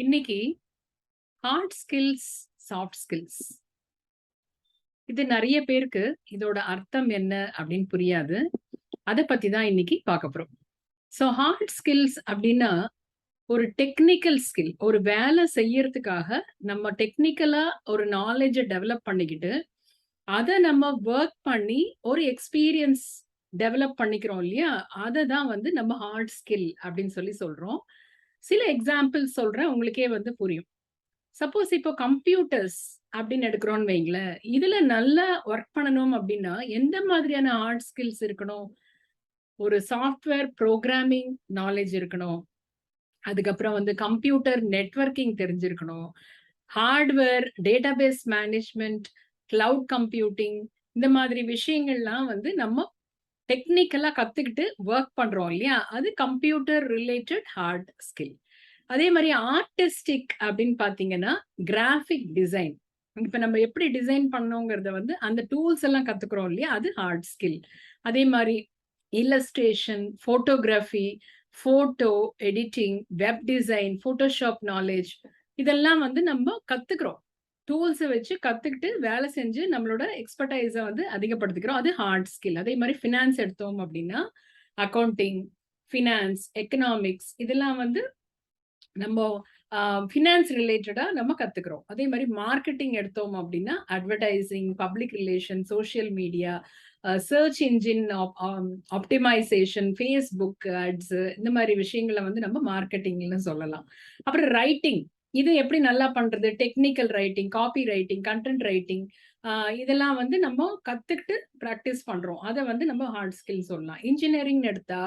இன்னைக்கு heart skills, soft skills இது நிறைய பேருக்கு இதோட அர்த்தம் என்ன அப்படின்னு புரியாது. அதை பத்தி தான் இன்னைக்கு பார்க்க போறோம். ஸோ ஹார்ட் ஸ்கில்ஸ் அப்படின்னா ஒரு டெக்னிக்கல் ஸ்கில், ஒரு வேலை செய்யறதுக்காக நம்ம டெக்னிக்கலா ஒரு நாலேஜை டெவலப் பண்ணிக்கிட்டு அதை நம்ம ஒர்க் பண்ணி ஒரு எக்ஸ்பீரியன்ஸ் டெவலப் பண்ணிக்கிறோம் இல்லையா? அதை தான் வந்து நம்ம ஹார்ட் ஸ்கில் அப்படின்னு சொல்லி சொல்றோம். சில எக்ஸாம்பிள் சொல்றேன், உங்களுக்கே வந்து புரியும். சப்போஸ் இப்போ கம்ப்யூட்டர்ஸ் அப்படின்னு எடுக்கிறோம்னு வைங்களேன், இதுல நல்லா ஒர்க் பண்ணணும் அப்படின்னா எந்த மாதிரியான ஹார்ட் ஸ்கில்ஸ் இருக்கணும்? ஒரு சாஃப்ட்வேர் ப்ரோக்ராமிங் நாலேஜ் இருக்கணும். அதுக்கப்புறம் வந்து கம்ப்யூட்டர் நெட்வொர்க்கிங் தெரிஞ்சிருக்கணும். Hardware, database management, cloud computing, இந்த மாதிரி விஷயங்கள்லாம் வந்து நம்ம டெக்னிக்கலா கத்துக்கிட்டு ஒர்க் பண்றோம் இல்லையா? அது கம்ப்யூட்டர் ரிலேட்டட் ஹார்ட் ஸ்கில். அதே மாதிரி ஆர்டிஸ்டிக் அப்படின்னு பாத்தீங்கன்னா கிராஃபிக் டிசைன். இப்ப நம்ம எப்படி டிசைன் பண்ணோங்கிறத வந்து அந்த டூல்ஸ் எல்லாம் கத்துக்கிறோம் இல்லையா? அது ஹார்ட் ஸ்கில். அதே மாதிரி illustration, photography, photo editing, web design, Photoshop knowledge, இதெல்லாம் வந்து நம்ம கத்துக்கிறோம். டூல்ஸை வச்சு கத்துக்கிட்டு வேலை செஞ்சு நம்மளோட எக்ஸ்பர்டைஸை வந்து அதிகப்படுத்திக்கிறோம். அது ஹார்ட் ஸ்கில். அதே மாதிரி ஃபினான்ஸ் எடுத்தோம் அப்படின்னா அக்கௌண்டிங், ஃபினான்ஸ், எக்கனாமிக்ஸ், இதெல்லாம் வந்து நம்ம ஃபினான்ஸ் ரிலேட்டடா நம்ம கத்துக்கிறோம். அதே மாதிரி மார்க்கெட்டிங் எடுத்தோம் அப்படின்னா advertising, public relation, social media, search engine optimisation, Facebook ads, இந்த மாதிரி விஷயங்களை வந்து நம்ம மார்க்கெட்டிங்னு சொல்லலாம். அப்புறம் ரைட்டிங், இது எப்படி நல்லா பண்றது? Technical writing, copy writing, content writing, இதெல்லாம் வந்து நம்ம கத்துக்கிட்டு ப்ராக்டிஸ் பண்றோம். அதை வந்து நம்ம ஹார்ட் ஸ்கில் சொல்லலாம். இன்ஜினியரிங் எடுத்தா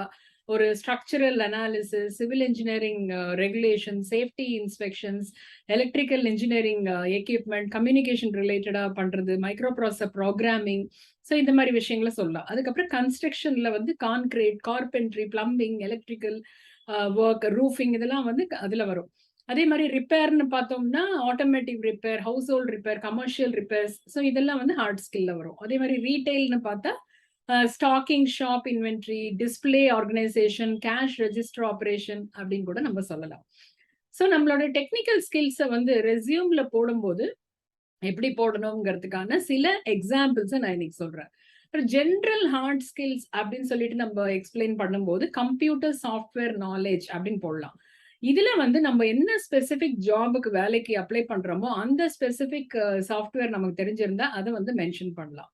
ஒரு structural analysis, civil engineering regulation, safety inspections, electrical engineering equipment, communication ரிலேட்டடா பண்றது, மைக்ரோ ப்ராசஸர் ப்ரோக்ராமிங், ஸோ இந்த மாதிரி விஷயங்களை சொல்லலாம். அதுக்கப்புறம் கன்ஸ்ட்ரக்ஷன்ல வந்து concrete, carpentry, plumbing, electrical work, roofing, இதெல்லாம் வந்து அதுல வரும். அதே மாதிரி ரிப்பேர்னு பார்த்தோம்னா automotive repair, household repair, commercial repairs, so இதெல்லாம் வந்து ஹார்ட் ஸ்கில்ல வரும். அதே மாதிரி ரீட்டைல்னு பார்த்தா stocking, shop inventory, display organisation, cash register operation அப்படின்னு கூட நம்ம சொல்லலாம். ஸோ நம்மளோட டெக்னிக்கல் ஸ்கில்ஸை வந்து ரெஸ்யூம்ல போடும்போது எப்படி போடணுங்கிறதுக்கான சில எக்ஸாம்பிள்ஸை நான் இன்னைக்கு சொல்றேன். ஜென்ரல் ஹார்ட் ஸ்கில்ஸ் அப்படின்னு சொல்லிட்டு நம்ம எக்ஸ்பிளைன் பண்ணும்போது கம்ப்யூட்டர் சாஃப்ட்வேர் நாலேஜ் அப்படின்னு போடலாம். இதுல வந்து நம்ம என்ன ஸ்பெசிபிக் ஜாபுக்கு வேலைக்கு அப்ளை பண்றோமோ அந்த ஸ்பெசிபிக் சாஃப்ட்வேர் நமக்கு தெரிஞ்சிருந்தா அதை வந்து மென்ஷன் பண்ணலாம்.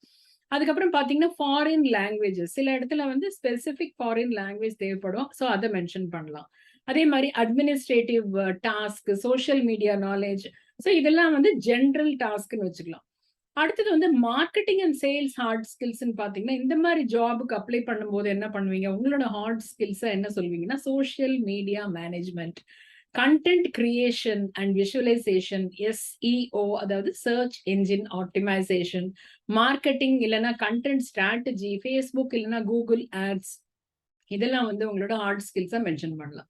அதுக்கப்புறம் பாத்தீங்கன்னா ஃபாரின் லாங்குவேஜஸ், சில இடத்துல வந்து ஸ்பெசிபிக் ஃபாரின் லாங்குவேஜ் தேவைப்படும், ஸோ அதை மென்ஷன் பண்ணலாம். அதே மாதிரி administrative task, social media knowledge, so இதெல்லாம் வந்து ஜென்ரல் டாஸ்க்னு வச்சுக்கலாம். அடுத்தது வந்து மார்க்கெட்டிங் அண்ட் சேல்ஸ் ஹார்ட் ஸ்கில்ஸ்ன்னு பாத்தீங்கன்னா இந்த மாதிரி ஜாபுக்கு அப்ளை பண்ணும்போது என்ன பண்ணுவீங்க? உங்களோட ஹார்ட் ஸ்கில்ஸை என்ன சொல்வீங்கன்னா social media management, content creation and visualisation, SEO, அதாவது சர்ச் என்ஜின் ஆப்டிமைசேஷன், மார்க்கெட்டிங் இல்லைன்னா கண்டென்ட் ஸ்ட்ராட்டஜி, ஃபேஸ்புக் இல்லைன்னா கூகுள் ஆட்ஸ், இதெல்லாம் வந்து உங்களோட ஹார்ட் ஸ்கில்ஸை மென்ஷன் பண்ணலாம்.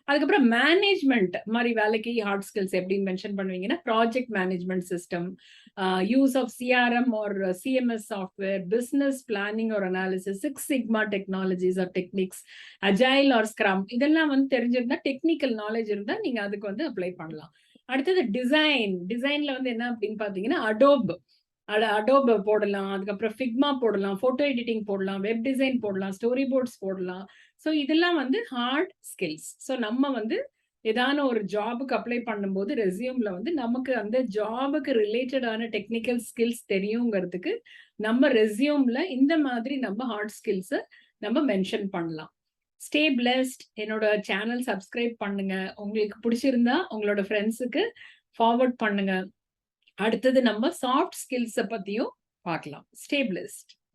அதுக்கப்புறம் மேனேஜ்மெண்ட் மாதிரி வேலைக்கு ஹார்ட் ஸ்கில்ஸ் எப்படி மென்ஷன் பண்ணுவீங்கன்னா project management system, use of CRM or CMS software, business planning or analysis, 6 sigma technologies or techniques, agile or scrum, இதெல்லாம் வந்து தெரிஞ்சிருந்தா, டெக்னிக்கல் நாலேஜ் இருந்தா நீங்க அதுக்கு வந்து அப்ளை பண்ணலாம். அடுத்தது டிசைன்ல வந்து என்ன அப்படின்னு பாத்தீங்கன்னா அடோப் போடலாம், அதுக்கப்புறம் ஃபிக்மா போடலாம், போட்டோ எடிட்டிங் போடலாம், வெப் டிசைன் போடலாம், ஸ்டோரி போர்ட்ஸ் போடலாம். ஸோ இதெல்லாம் வந்து ஹார்ட் ஸ்கில்ஸ். ஸோ நம்ம வந்து ஏதான ஒரு ஜாபுக்கு அப்ளை பண்ணும்போது ரெஸ்யூம்ல வந்து நமக்கு அந்த ஜாபுக்கு ரிலேட்டடான டெக்னிக்கல் ஸ்கில்ஸ் தெரியுங்கிறதுக்கு நம்ம ரெஸ்யூம்ல இந்த மாதிரி நம்ம ஹார்ட் ஸ்கில்ஸை நம்ம மென்ஷன் பண்ணலாம். Stay blessed. என்னோட சேனல் சப்ஸ்கிரைப் பண்ணுங்க. உங்களுக்கு பிடிச்சிருந்தா உங்களோட ஃப்ரெண்ட்ஸுக்கு ஃபார்வர்ட் பண்ணுங்க. அடுத்தது நம்ம சாஃப்ட் ஸ்கில்ஸை பத்தியும் பார்க்கலாம். Stay blessed.